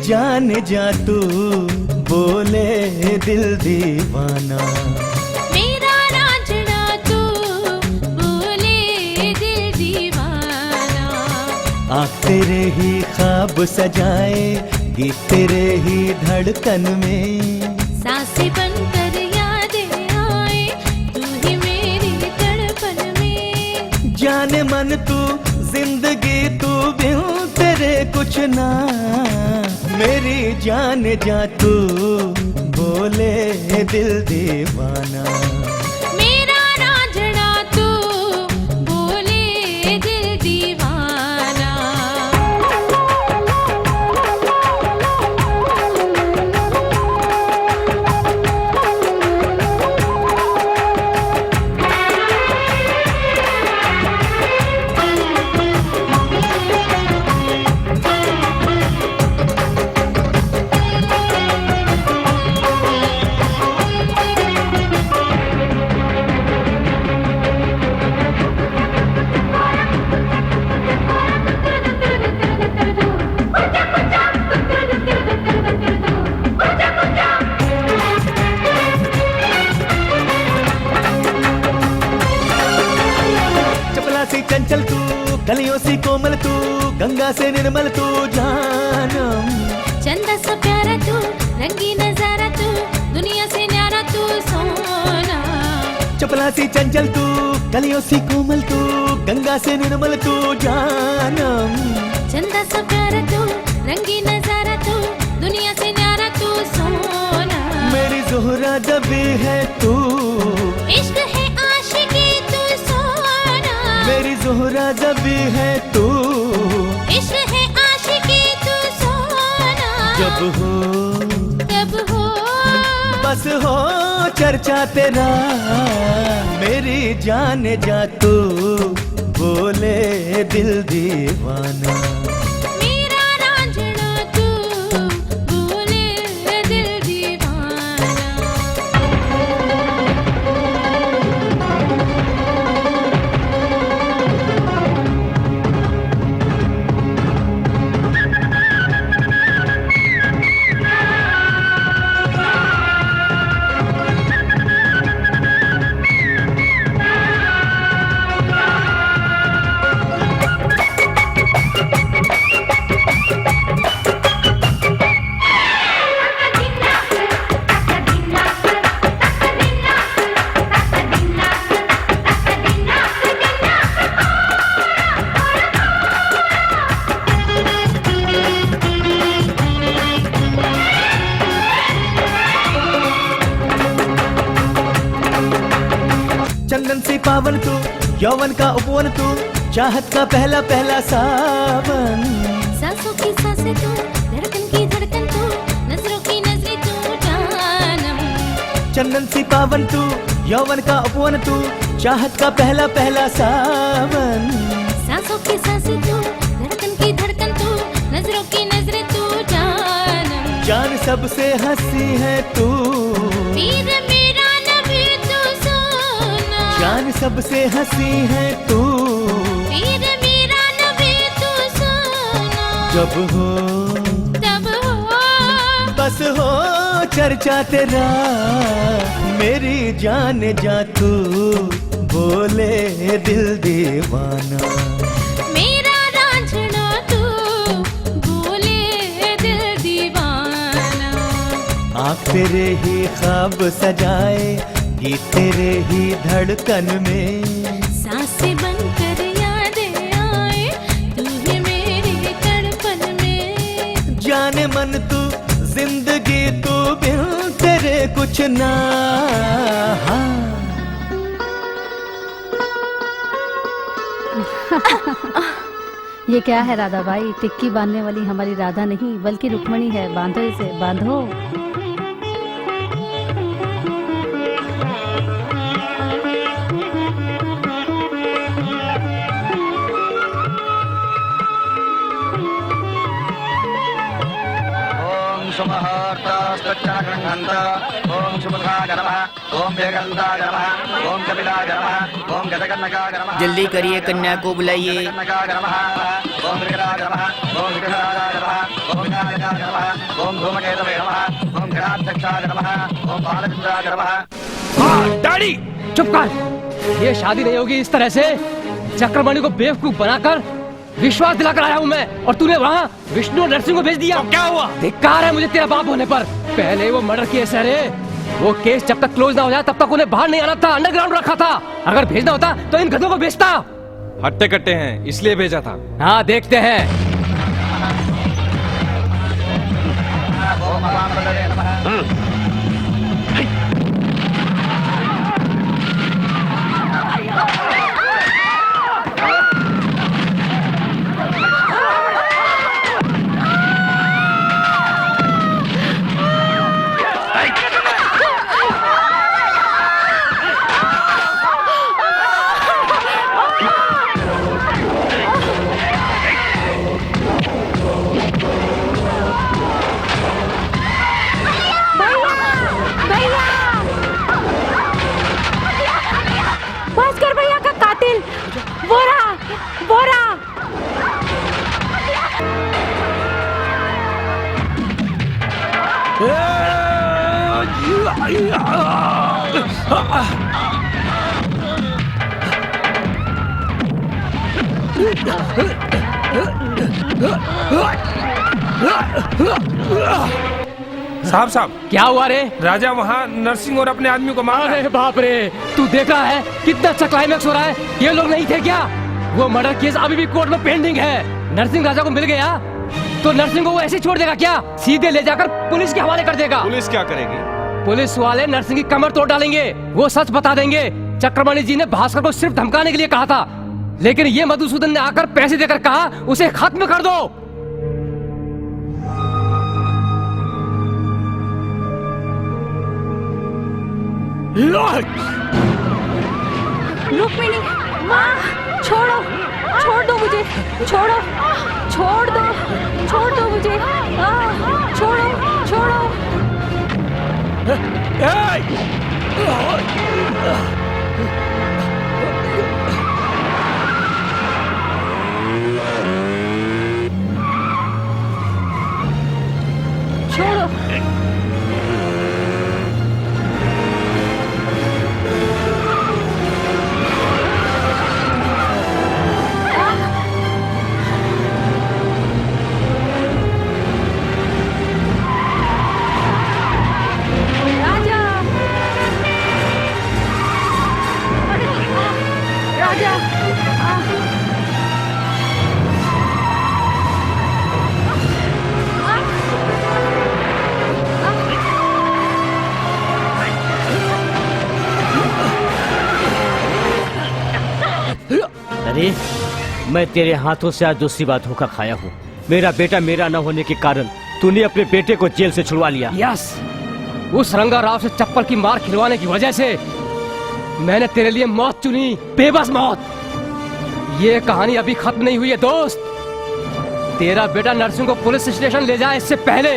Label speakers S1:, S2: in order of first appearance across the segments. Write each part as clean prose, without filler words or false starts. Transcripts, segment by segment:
S1: जान जा तू, बोले दिल दीवाना।
S2: मेरा रांझना तू, बोले दिल दीवाना।
S1: आँख तेरे ही ख्वाब सजाए, गीत तेरे ही धड़कन में।
S2: सांसें बनकर यादें आए, तू ही मेरी तड़पन में।
S1: जाने मन तू, जिंदगी तू, बिन तेरे कुछ ना। मेरी जान जा तू, बोले दिल दीवाना।
S2: मेरा रांझना तू, बोले दिल दीवाना।
S1: चंचल तू, कलियों सी कोमल तू, गंगा से निर्मल तू जानम।
S2: चंदा सा प्यारा तू, रंगीन नजारा तू, दुनिया से न्यारा तू सोना।
S1: चपला सी चंचल तू, कलियों सी कोमल तू, गंगा से निर्मल तू जानम।
S2: चंदा सा प्यारा तू, रंगीन नजारा तू, दुनिया से न्यारा तू सोना।
S1: मेरी ज़ोहरा जबी है तू,
S2: इश्क है आशिकी तू सोना।
S1: मेरी ज़ोहरा जबी है तू,
S2: इश्क है आशिकी तू सोना।
S1: जब हो बस हो चर्चा तेरा, मेरी जान जा तू, बोले दिल दीवाना।
S2: मेरा रांझना तू, बोले दिल दीवाना।
S1: चंदन सी पावन तू, यौवन का उपवन तू, चाहत का पहला पहला सावन।
S2: सांसों की सांसें तू, धड़कन की धड़कन तू, नजरों की नजरें तू जानम।
S1: चंदन सी पावन तू, यौवन का उपवन तू, चाहत का पहला पहला सावन।
S2: सांसों की सांसें तू, धड़कन की धड़कन तू, नजरों की नजरें तू जानम।
S1: जान सबसे हंसी है तू,
S2: पीर मेरा नबी तू सोना।
S1: जान सबसे हंसी है तू,
S2: पीर मेरा नबी तू सोना।
S1: जब हो
S2: तब हो
S1: बस हो चर्चा तेरा, मेरी जान जा तू, बोले दिल दीवाना।
S2: मेरा रांझना तू, बोले दिल दीवाना।
S1: आँख तेरे ही ख्वाब सजाए, गीत तेरे ही धड़कन में।
S2: सांसें बनकर यादें आए, तू ही मेरी तड़पन में।
S1: जाने मन तू, जिंदगी तू, बिन तेरे कुछ ना।
S3: ये क्या है राधा बाई? टिक्की बांधने वाली हमारी राधा नहीं बल्कि रुक्मणी है। बांधो इसे, बांधो।
S4: ओम सुमुखाय नमः, ओम वेगंताय नमः, ओम कपिलाय नमः, ओम गजकर्णकाय नमः।
S5: जल्दी करिए, कन्या को बुलाइए।
S4: ओम विकराय नमः, ओम विकराय नमः, ओम विकराय नमः, ओम विकराय नमः। धूमकेतवे नमः ओम गणाध्यक्षाय नमः ओम बालचंद्राय नमः।
S5: डैडी चुप कर। ये शादी नहीं होगी इस तरह से। चक्रमणि को बेवकूफ बनाकर विश्वास दिलाकर आया हूँ मैं, और तूने वहाँ विष्णु और नरसिंह को भेज दिया।
S6: तो क्या हुआ?
S5: धिक्कार है मुझे तेरा बाप होने पर। पहले वो मर्डर केस है रे, वो केस जब तक क्लोज ना हो जाए तब तक उन्हें बाहर नहीं आना था, अंडरग्राउंड रखा था। अगर भेजना होता तो इन गधों को भेजता।
S6: हट्टे कट्टे हैं इसलिए भेजा था।
S5: हाँ देखते हैं।
S4: ओम अपामृतये नमः।
S2: भास्कर भैया का कातिल बोरा बोरा।
S6: साहब साहब
S5: क्या हुआ रे?
S6: राजा वहाँ नरसिंह और अपने आदमी को मार रहा है।
S5: अरे बाप रे, तू देख रहा है कितना अच्छा क्लाइमैक्स हो रहा है। ये लोग नहीं थे क्या? वो मर्डर केस अभी भी कोर्ट में पेंडिंग है। नरसिंह राजा को मिल गया तो नरसिंह को वो ऐसे छोड़ देगा क्या? सीधे ले जाकर पुलिस के हवाले कर देगा।
S6: पुलिस क्या करेगी?
S5: पुलिस वाले नरसिंह की कमर तोड़ डालेंगे। वो सच बता देंगे। चक्रमणि जी ने भास्कर को सिर्फ धमकाने के लिए कहा था, लेकिन ये मधुसूदन ने आकर पैसे देकर कहा उसे खत्म कर दो।
S2: रुक्मिणी माँ छोड़ो, छोड़ दो मुझे, छोड़ो, छोड़ दो, छोड़ दो मुझे, छोड़ो, छोड़ो। छोड़ो।
S1: अरे मैं तेरे हाथों से आज दूसरी बार धोखा खाया हूँ। मेरा बेटा मेरा न होने के कारण तूने अपने बेटे को जेल से छुड़वा लिया।
S5: यस, उस रंगा राव से चप्पल की मार खिलवाने की वजह से मैंने तेरे लिए मौत चुनी, बेबस मौत। ये कहानी अभी खत्म नहीं हुई है दोस्त। तेरा बेटा नरसिंह को पुलिस स्टेशन ले जाए इससे पहले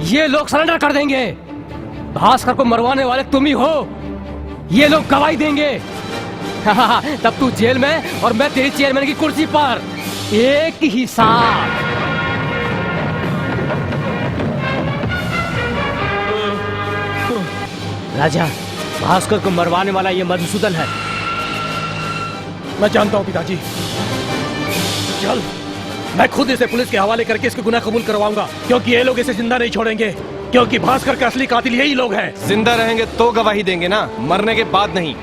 S5: ये लोग सरेंडर कर देंगे। भास्कर को मरवाने वाले तुम ही हो। ये लोग गवाही देंगे। तब तू जेल में और मैं तेरी चेयरमैन की कुर्सी पर, एक ही साथ।
S1: राजा, भास्कर को मरवाने वाला ये मधुसूदन है।
S7: मैं जानता हूँ पिताजी। चल, मैं खुद इसे पुलिस के हवाले करके इसके गुनाह कबूल करवाऊंगा, क्योंकि ये लोग इसे जिंदा नहीं छोड़ेंगे, क्योंकि भास्कर का असली कातिल यही लोग हैं।
S6: जिंदा रहेंगे तो गवाही देंगे ना, मरने के बाद नहीं।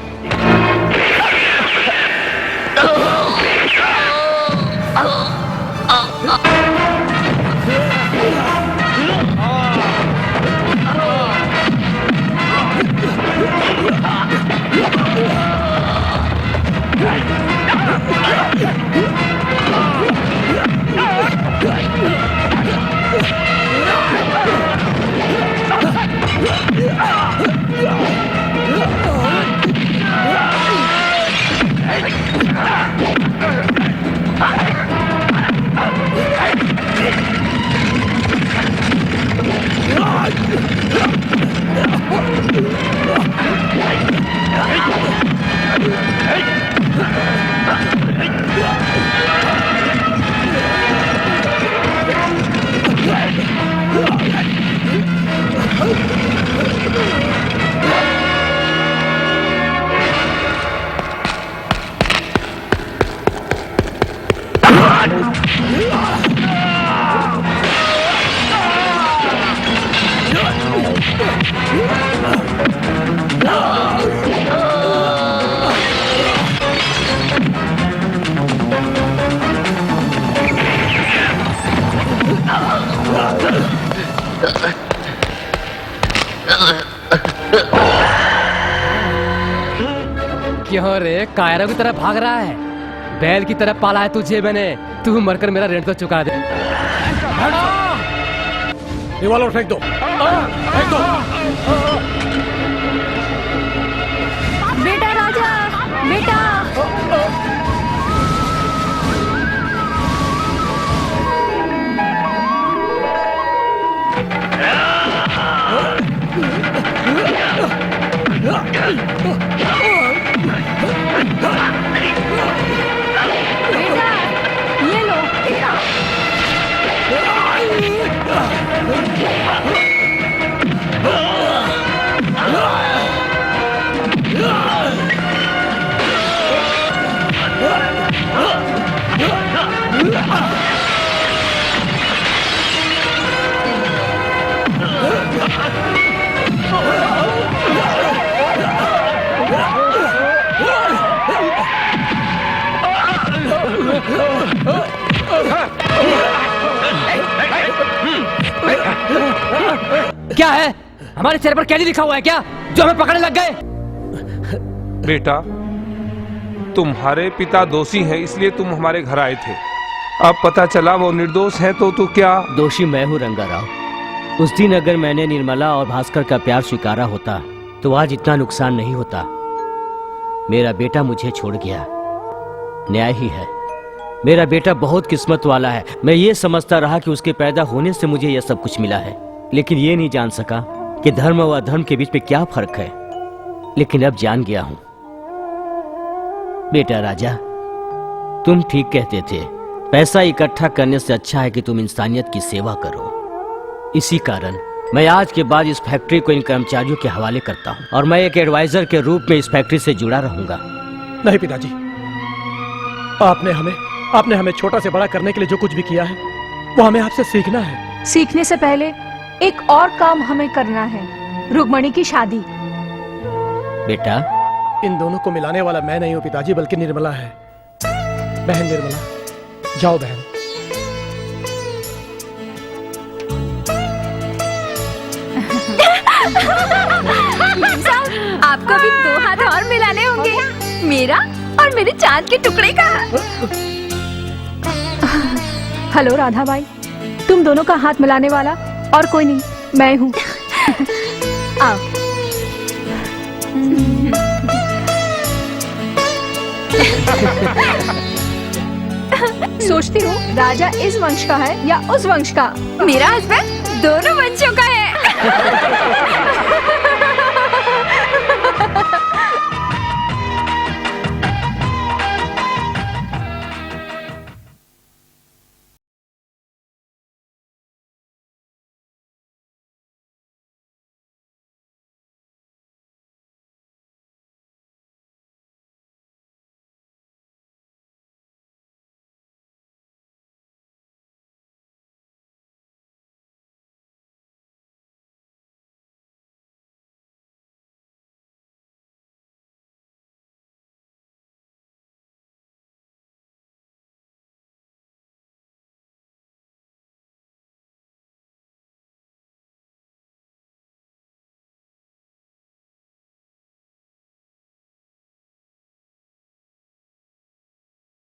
S5: अरे कायरों की तरह भाग रहा है, बैल की तरह पाला है तुझे मैंने। तू मरकर मेरा रेंट तो चुका दे।
S7: रिवॉल्वर फेंक दो, फेंक दो।
S2: बेटा राजा, बेटा। बेटा, ये लो।
S5: क्या है? हमारे चेहरे पर कैदी लिखा हुआ है क्या, जो हमें पकड़ने लग गए?
S6: बेटा, तुम्हारे पिता दोषी हैं, इसलिए तुम हमारे घर आए थे। अब पता चला वो निर्दोष हैं, तो क्या?
S1: दोषी मैं हूँ रंगा राव। उस दिन अगर मैंने निर्मला और भास्कर का प्यार स्वीकारा होता तो आज इतना नुकसान नहीं होता। मेरा बेटा मुझे छोड़ गया, न्याय ही है। मेरा बेटा बहुत किस्मत वाला है। मैं ये समझता रहा कि उसके पैदा होने से मुझे यह सब कुछ मिला है, लेकिन ये नहीं जान सका कि धर्म व अधर्म के बीच में क्या फर्क है। लेकिन अब जान गया हूं। बेटा राजा, तुम ठीक कहते थे, पैसा इकट्ठा करने से अच्छा है कि तुम इंसानियत की सेवा करो। इसी कारण मैं आज के बाद इस फैक्ट्री को इन कर्मचारियों के हवाले करता हूं और मैं एक एडवाइजर के रूप में इस फैक्ट्री से जुड़ा रहूंगा।
S7: नहीं पिताजी, आपने हमें छोटा से बड़ा करने के लिए जो कुछ भी किया है वो हमें आपसे सीखना है।
S2: सीखने से पहले एक और काम हमें करना है, रुक्मणी की शादी।
S1: बेटा,
S7: इन दोनों को मिलाने वाला मैं नहीं हूँ पिताजी, बल्कि निर्मला है। बहन निर्मला, जाओ बहन।
S2: आपको भी 2 हाथ और मिलाने होंगे, मेरा और मेरे चांद के टुकड़े का। हेलो राधाबाई, तुम दोनों का हाथ मिलाने वाला और कोई नहीं, मैं हूँ। आओ। सोचती हूँ राजा इस वंश का है या उस वंश का। मेरा हस्बैंड दोनों वंशों का है।